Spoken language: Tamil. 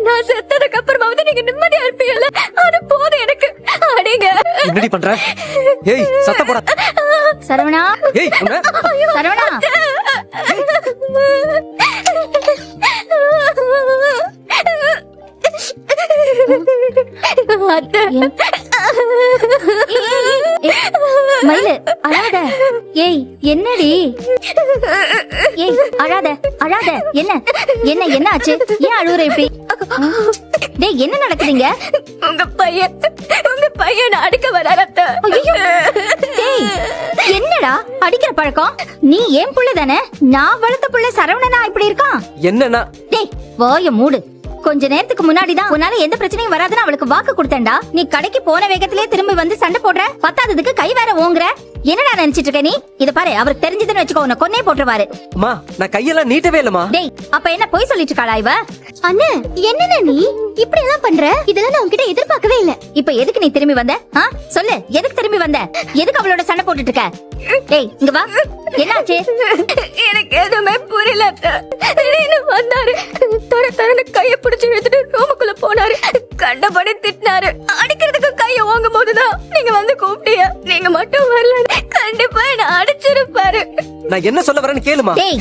நான் செத்ததுக்கு அப்புறமாவது நீங்க நிம்மதியா இருப்பீங்கல்ல, அது போதும் எனக்கு. அடிங்க. என்னடி பண்ற? ஏய் சத்த போடா. சரவணா, ஏய் உன்ன சரவணா. அத்தை. மயிலு அழாத. ஏய் என்னடி? ஏய் அழாத அழாத. என்ன என்ன என்ன ஆச்சு? ஏன் அழுவுற இப்படி? டேய் என்ன நடக்குதுங்க? உங்க பையன் அடிக்க வராரு அத்தை. டேய் என்னடா அடிக்கிற பழக்கம்? நீ ஏன் புள்ள தானே? நான் வளர்த்த புள்ள சரவணனா இப்படி இருக்கான்? என்னன்னா டேய் வாய மூடு. கொஞ்ச நேரத்துக்கு முன்னாடிதான் உன்னால எந்த பிரச்சனையும் வராதுன்னு அவளுக்கு வாக்கு கொடுத்தேன்டா. நீ கடைக்கு போன வேகத்திலே திரும்பி வந்து சண்டை போடுற. பத்தாததுக்கு கை வேற ஓங்குற. என்னடா நினைச்சிட்டு இருக்க நீ? இத பாரு, அவருக்கு தெரிஞ்சதுன்னு வச்சுக்கோ, உன்னை கொன்னே போட்டுருவாரு. அம்மா நான் கையெல்லாம் நீட்டவே இல்லம்மா. டேய் அப்ப என்ன பொய் சொல்லிட்டு இருக்காளா இவ? அண்ணே என்னண்ணே நீ இப்படி எல்லாம் பண்ற? இதெல்லாம் நான் உன்கிட்ட எதிர்பார்க்கவே இல்ல. இப்ப எதுக்கு நீ திரும்பி வந்த? சொல்லு, எதுக்கு திரும்பி வந்த? எதுக்கு அவளோட சண்டை போட்டுட்டு இருக்க? டேய் இங்க வா. என்னாச்சு? எனக்கு எதுவுமே புரியல அத்தை. திடீர்னு வந்தாரு, தரன்னு கைய பிடிச்சு இழுத்துட்டு ரூமுக்குள்ள போனாரு. கண்டபடி திட்டினாரு. அடிக்கிறதுக்கு கைய ஓங்கும் போதுதான் நீங்க வந்து கூப்பிட்டீங்க. நீங்க மட்டும் வரல, கண்டிப்பா என்ன அடிச்சிருப்பாரு. நான் என்ன சொல்ல வரேன்னு கேளுமா. டேய்